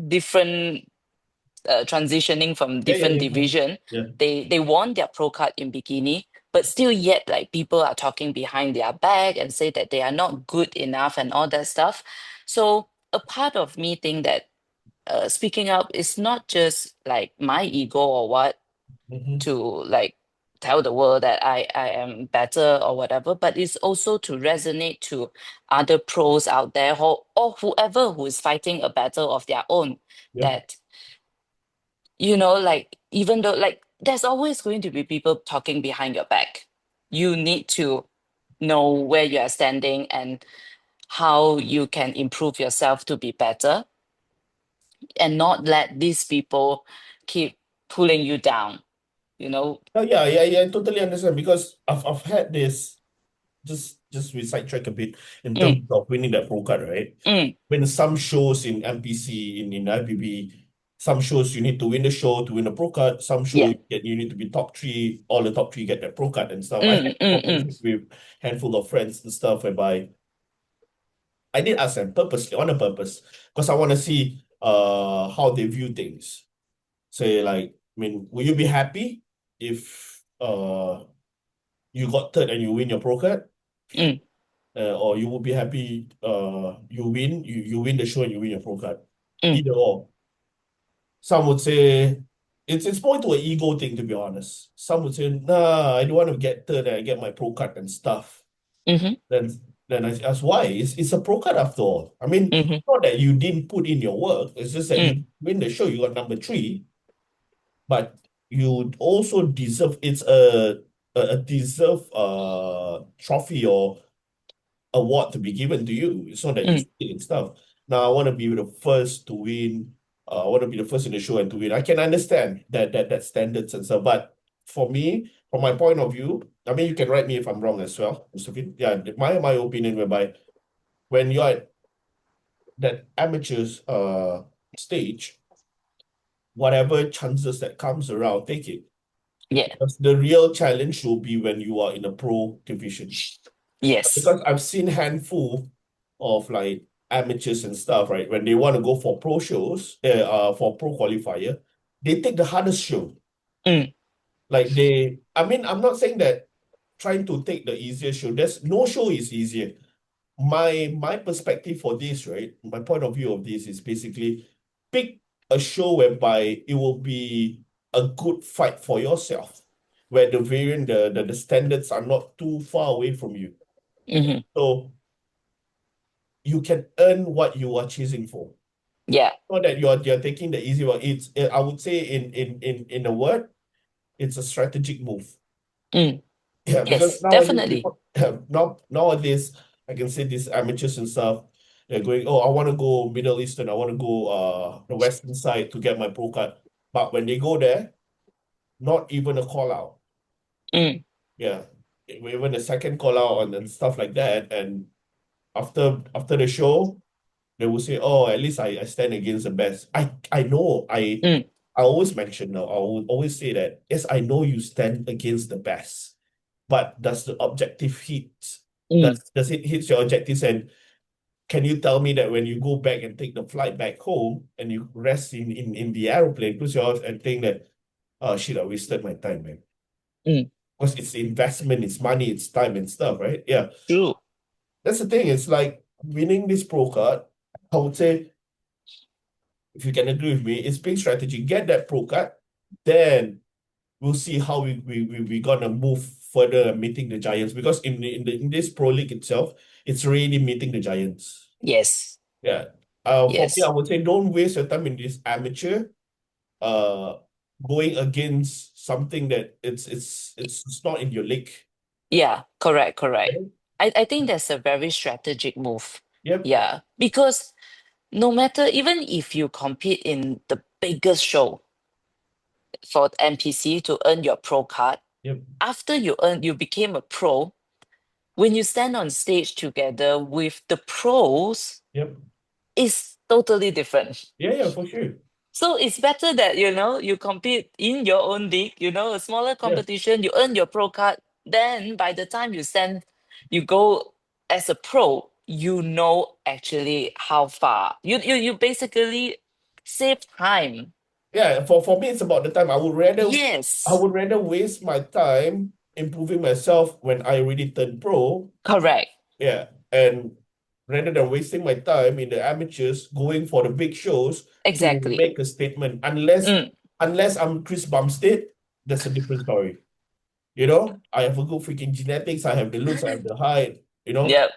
different, transitioning from Yeah, yeah, different yeah, yeah. division. Yeah. They won their pro card in bikini, but still yet like people are talking behind their back and say that they are not good enough and all that stuff. So a part of me think that, speaking up is not just like my ego or what, Mhm. to like tell the world that I am better or whatever, but it's also to resonate to other pros out there, or whoever who is fighting a battle of their own, Yeah. that, like even though like there's always going to be people talking behind your back, you need to know where you are standing and how you can improve yourself to be better, and not let these people keep pulling you down, you know. Oh, yeah, yeah, yeah, I totally understand because I've had this just we sidetrack a bit in Mm, terms of winning that pro card, right? mm, When some shows in MPC in IFBB, some shows you need to win the show to win a pro card. Some show yeah. you need to be top three. All the top three get that pro card and stuff. I had Mm, mm, mm, conversations with handful of friends and stuff whereby I did ask them purposely on a purpose because I want to see how they view things. Say like, I mean, will you be happy if you got third and you win your pro card? mm, Or you will be happy you win the show and you win your pro card. mm, Either or. Some would say it's more to an ego thing, to be honest. Some would say, nah, I don't want to get third and I get my pro card and stuff. mm-hmm, Then then I ask why? It's a pro card after all. I mean, mm-hmm, not that you didn't put in your work, it's just that you mm, win the show, you got number three, but you also deserve it's a deserved trophy or award to be given to you. It's not that you mm, sit and stuff. Now I want to be the first to win. I want to be the first in the show and to win. I can understand that standards and stuff, but for me, from my point of view, I mean, you can write me if I'm wrong as well, Josephine. Yeah, my opinion, whereby when you're at that amateurs stage, whatever chances that comes around, take it. yeah. Because the real challenge will be when you are in a pro division. Yes. Because I've seen handful of like amateurs and stuff, right? When they want to go for pro shows, for pro qualifier, they take the hardest show. Mm, Like I mean, I'm not saying that trying to take the easier show. There's no show is easier. My perspective for this, right? My point of view of this is basically pick a show whereby it will be a good fight for yourself, where the variant, the standards are not too far away from you. mm-hmm, So you can earn what you are chasing for. yeah. Not that you're taking the easy one. It's I would say in a word, it's a strategic move. Mm, Yeah, because yes, nowadays definitely. people nowadays I can say these amateurs and stuff, they're going, oh, I want to go Middle Eastern, I want to go the Western side to get my pro card. But when they go there, not even a call out. Mm, Yeah. Even a second call out and stuff like that. And after the show, they will say, "Oh, at least I stand against the best." I know mm, I always mention now. I will always say that yes, I know you stand against the best, but does the objective hit? mm, Does it hit your objectives? And can you tell me that when you go back and take the flight back home and you rest in the aeroplane, close your eyes and think that, oh shit, I wasted my time, man. mm. because it's investment, it's money, it's time and stuff, right? Yeah. True. That's the thing. It's like winning this pro card. I would say, if you can agree with me, it's big strategy. Get that pro card, then we'll see how we gonna move further and meeting the giants. Because in this pro league itself, it's really meeting the giants. Yes. Yeah. For me, I Yes. would say don't waste your time in this amateur. Uh, going against something that it's not in your league. Yeah, correct, correct. Right? I think that's a very strategic move. Yep. Yeah, because no matter, even if you compete in the biggest show for NPC to earn your pro card, Yep. after you became a pro, when you stand on stage together with the pros, Yep. it's totally different. Yeah. Yeah. For sure. So it's better that, you compete in your own league, a smaller Yeah. competition, you earn your pro card. Then by the time you go as a pro, you know actually how far. You basically save time. Yeah, for me, it's about the time. I Yes, would rather waste my time improving myself when I already turned pro. correct. Yeah, and rather than wasting my time in the amateurs going for the big shows to Exactly. make a statement. Unless I'm Chris Bumstead, that's a different story. I have a good freaking genetics. I have the looks. I have the height. Yep.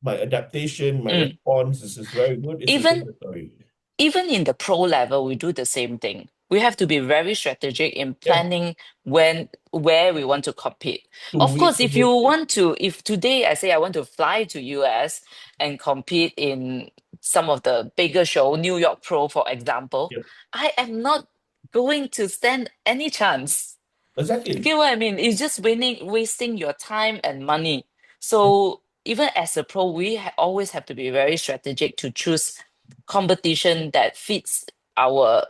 My adaptation, my Mm. response is very good. It's a Even different story. even in the pro level, we do the same thing. We have to be very strategic in Yeah, planning where we want to compete. to Of win course, the whole thing. if today I say I want to fly to US and compete in some of the bigger show, New York Pro, for example, Yeah, I am not going to stand any chance. You exactly. get what I mean? It's just wasting your time and money. Yeah. So even as a pro, we always have to be very strategic to choose competition that fits our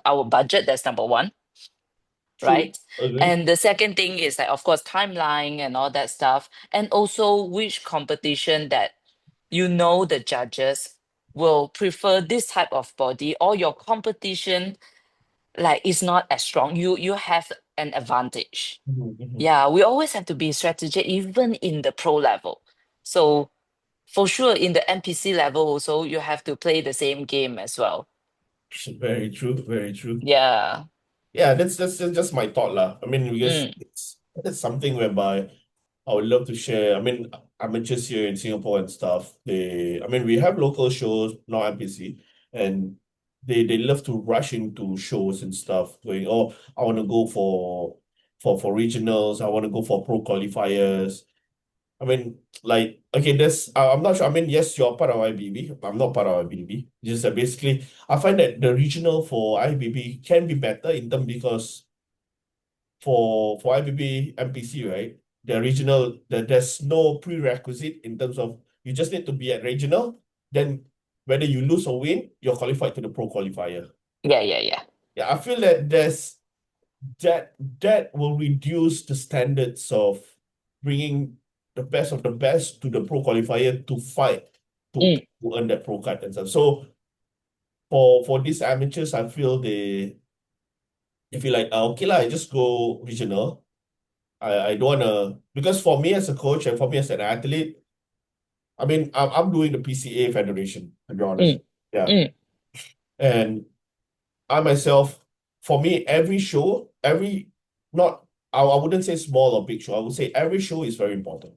our budget. That's number one, True. right? Agree. And the second thing is like, of course, timeline and all that stuff, and also which competition that the judges will prefer this type of body, or your competition like is not as strong. You have an advantage. Mhm, mhm. Yeah, we always have to be strategic, even in the pro level. So for sure, in the NPC level also, you have to play the same game as well. Very true. Very true. Yeah. Yeah, that's just my thought lah. I mean, because Mm, it's something whereby I would love to share. I mean, amateurs here in Singapore and stuff. I mean, we have local shows, not NPC, and they love to rush into shows and stuff, going, oh, I want to go for regionals. I want to go for pro qualifiers. I mean, like, okay, I'm not sure. I mean, yes, you're part of IBB. I'm not part of IBB. Just that basically, I find that the regional for IBB can be better in terms because for IBB MPC, right? The regional, there's no prerequisite in terms of you just need to be at regional. Then whether you lose or win, you're qualified to the pro qualifier. yeah, yeah, yeah. Yeah, I feel that that will reduce the standards of bringing the best of the best to the pro qualifier to fight Mm, to earn that pro card and stuff. So for these amateurs, I feel they feel like okay lah, I just go regional. I don't wanna because for me as a coach and for me as an athlete, I mean I'm doing the PCA Federation, to be honest. mm, Yeah. mm. And I myself, for me, every show, not, I wouldn't say small or big show. I would say every show is very important.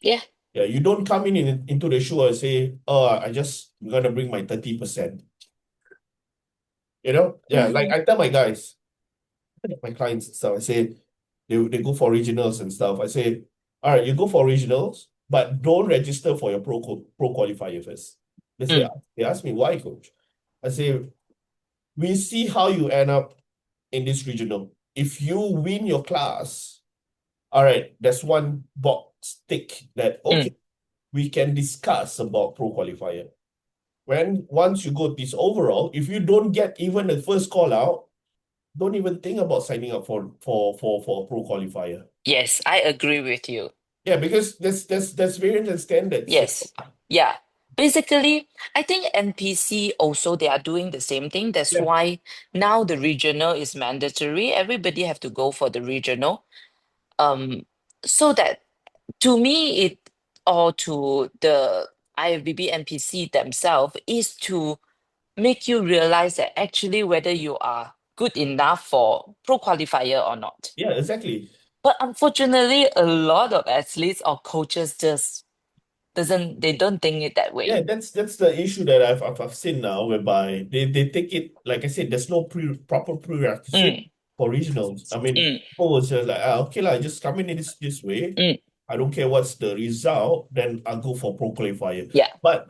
Yeah. Yeah, you don't come into the show and say, oh, I'm gonna bring my 30%. Yeah, like I tell my guys, my clients and stuff, I say they go for regionals and stuff. I say, all right, you go for regionals, but don't register for your pro qualifier first. They say, Mm, they ask me why, coach. I say, we see how you end up in this regional. If you win your class, all right, there's one box tick that mm. okay, we can discuss about pro qualifier. When once you go this overall, if you don't get even the first call out, don't even think about signing up for a pro qualifier. Yes, I agree with you. Yeah, because there's variance and standards. Yes. Yeah. Basically, I think NPC also they are doing the same thing. That's Yeah, why now the regional is mandatory. Everybody have to go for the regional. Um, so that to me it or to the IFBB NPC themselves is to make you realize that actually whether you are good enough for pro qualifier or not. yeah, exactly. But unfortunately, a lot of athletes or coaches just doesn't they don't think it that Yeah, way. that's the issue that I've seen now, whereby they take it, like I said, there's no proper prerequisite Mm, for regionals. I mean, mm, people will say like, okay lah, just come in this way. mm. I don't care what's the result, then I'll go for pro qualifier. Yeah, But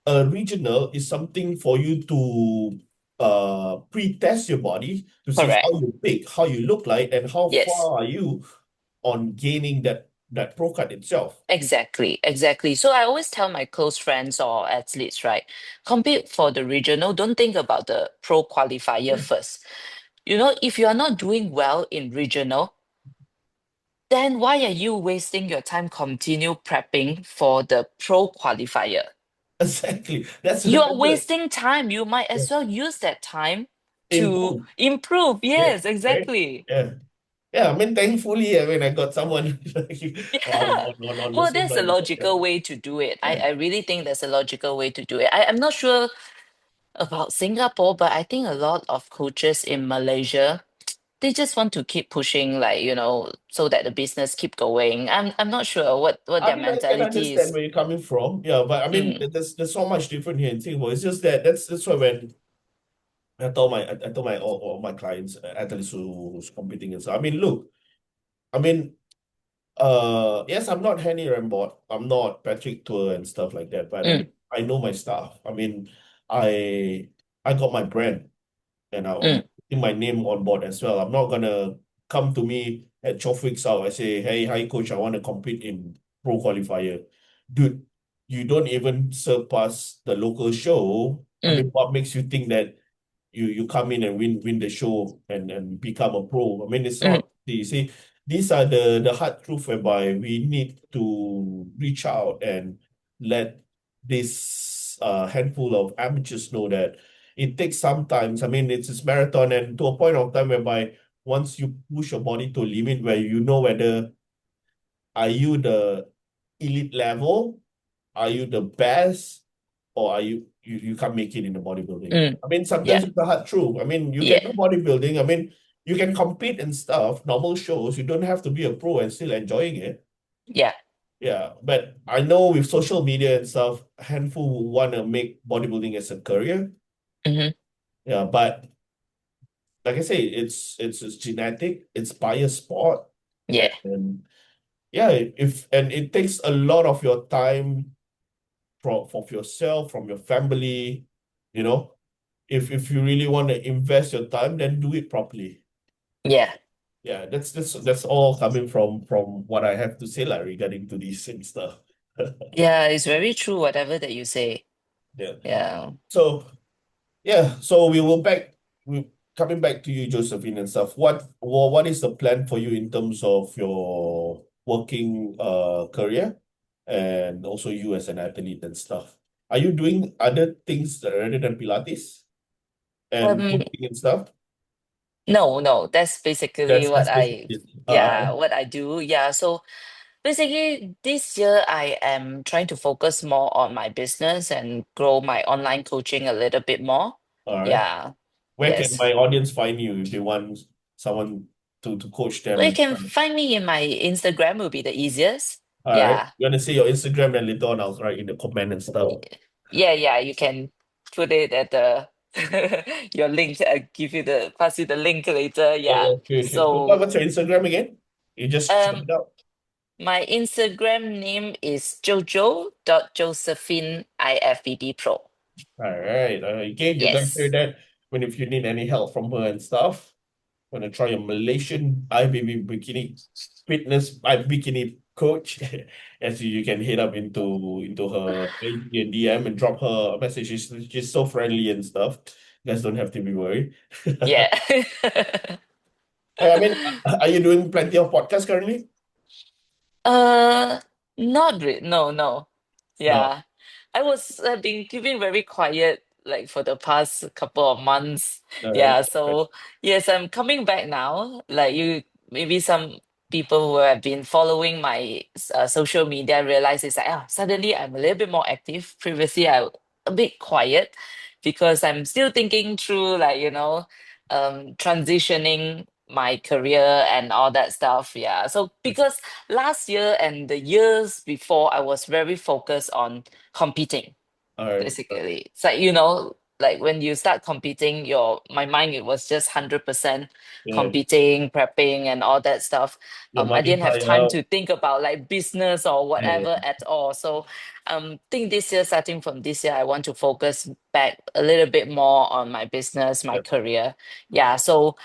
a regional is something for you to pre-test your body to see how correct. you pick, how you look like, and how Yes. far are you on gaining that pro card itself. Exactly, exactly. So I always tell my close friends or athletes, right, compete for the regional, don't think about the pro qualifier Yeah, first. You know, if you are not doing well in regional, then why are you wasting your time continue prepping for the pro qualifier? exactly. That's You are the wasting time. You might as well use that time to improve. improve. Yeah, Yes, right. exactly. Yeah. Yeah, I mean, thankfully, I mean, I got someone Yeah. on the Well, same there's a line. logical way to do it. Yeah. I really think there's a logical way to do it. I'm not sure about Singapore, but I think a lot of coaches in Malaysia, they just want to keep pushing, like, so that the business keep going. I'm not sure what I their mean, I can mentality understand is. where you're coming from. Yeah, but I mean, Mm, there's so much different here in Singapore. It's just that that's why when I told my all my clients, athletes who's competing and so I mean, look, I mean, yes, I'm not Henny Rambot, I'm not Patrick Tour and stuff like that, but I mm, mean, I know my stuff. I mean, I I got my brand. And I'm mm, putting my name on board as well. I'm not gonna come to me at 12 weeks out. I say, hey, hi coach, I want to compete in pro qualifier. Dude, you don't even surpass the local show. I mean, mm, what makes you think that you come in and win the show and become a pro? I mean, it's mm, not. You see, these are the hard truth whereby we need to reach out and let this handful of amateurs know that it takes some time. I mean, it's this marathon, and to a point of time whereby once you push your body to a limit where you know whether are you the elite level, are you the best, or are you can't make it in the bodybuilding. mm. I mean, sometimes Yeah, it's a hard truth. I mean, you can yeah, do bodybuilding. I mean, you can compete and stuff, normal shows. You don't have to be a pro and still enjoying it. yeah. Yeah, but I know with social media and stuff, a handful want to make bodybuilding as a career. Hmm. Yeah, but like I say, it's genetic, it's by a sport, Yeah, and yeah, if and it takes a lot of your time from yourself, from your family, you know. If you really want to invest your time, then do it properly. yeah, Yeah, that's all coming from what I have to say like regarding to these and stuff. yeah. It's very true, whatever that you say. Yeah. Yeah. So yeah, so we coming back to you, Josephine, and stuff. What is the plan for you in terms of your working career and also you as an athlete and stuff? Are you doing other things rather than Pilates and Um, coaching and stuff? no, no, that's basically That's basically it. what I do. Yeah. So basically, this year I am trying to focus more on my business and grow my online coaching a little bit more. All right. Yeah. Where can Yes. my audience find you if they want someone to coach them Well, you and can stuff? find me in my Instagram will be the easiest. All right. Yeah. You want to say your Instagram, then later on I'll write in the comment and stuff. Yeah, yeah, you can put it at the your link. I give you the pass you the link later. Yeah. Okay, okay. So So what's your Instagram again? You just shout um it out. my Instagram name is Jojo.Josephine IFBB Pro. All right. Again, you can hear Yes. that when if you need any help from her and stuff. Want to try a Malaysian IBB bikini fitness bikini coach, as you can hit up into her IG and DM and drop her a message. She's so friendly and stuff. You guys don't have to be worried. Yeah. I mean, are you doing plenty of podcasts currently? uh Not no, no. No. Yeah. I was been keeping very quiet like for the past couple of months. All right. Yeah, so yes, I'm coming back now. Like you, maybe some people who have been following my social media realize it's like, suddenly I'm a little bit more active. Previously, I a bit quiet because I'm still thinking through like, transitioning my career and all that stuff. Yeah. So because last year and the years before, I was very focused on competing, All right. basically. It's like, like when you start competing, my mind, it was just 100% Yeah. competing, prepping and all that stuff. Your I money didn't have pile time up. to think about like business or Yeah. whatever at all. So think this year, starting from this year, I want to focus back a little bit more on my business, my Yeah. career. Yeah. So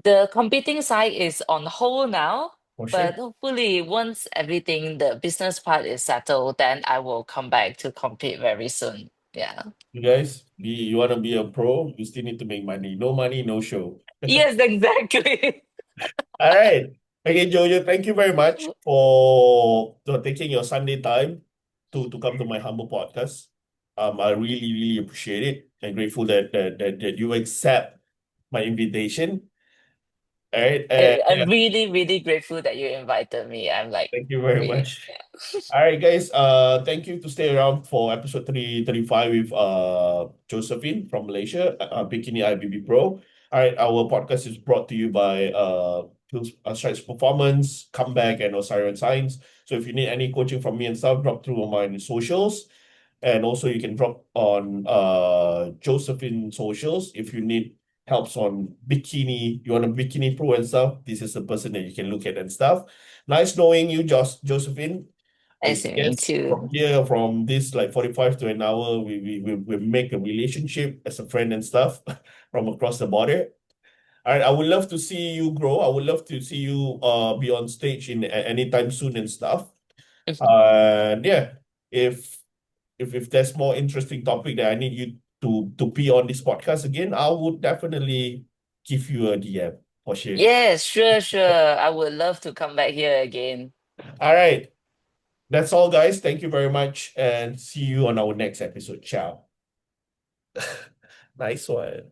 the competing side is on hold now, For sure. but hopefully once everything, the business part is settled, then I will come back to compete very soon. Yeah. You guys, you want to be a pro, you still need to make money. No money, no show. Yes, exactly. All right. Okay, Jojo, thank you very much for taking your Sunday time to come to my humble podcast. I really, really appreciate it and grateful that you accept my invitation. All right. And I'm really, really grateful that you invited me. I'm like, thank you very really, much. yeah. All right, guys. Thank you to stay around for episode 335 with Josephine from Malaysia, Bikini IFBB Pro. All right, our podcast is brought to you by Strides Performance, Comeback, and Osirian Science. So if you need any coaching from me and stuff, drop through on my socials. And also you can drop on Josephine socials if you need helps on bikini, you want a bikini pro and stuff. This is the person that you can look at and stuff. Nice knowing you, Josephine. I Nice to meet guess from you. here, from this like 45 to an hour, we make a relationship as a friend and stuff from across the border. All right, I would love to see you grow. I would love to see you be on stage in anytime soon and stuff. And yeah, if if there's more interesting topic that I need you to be on this podcast again, I would definitely give you a DM for sure. Yes, sure, sure. I would love to come back here again. All right. That's all, guys. Thank you very much and see you on our next episode. Ciao. Nice one.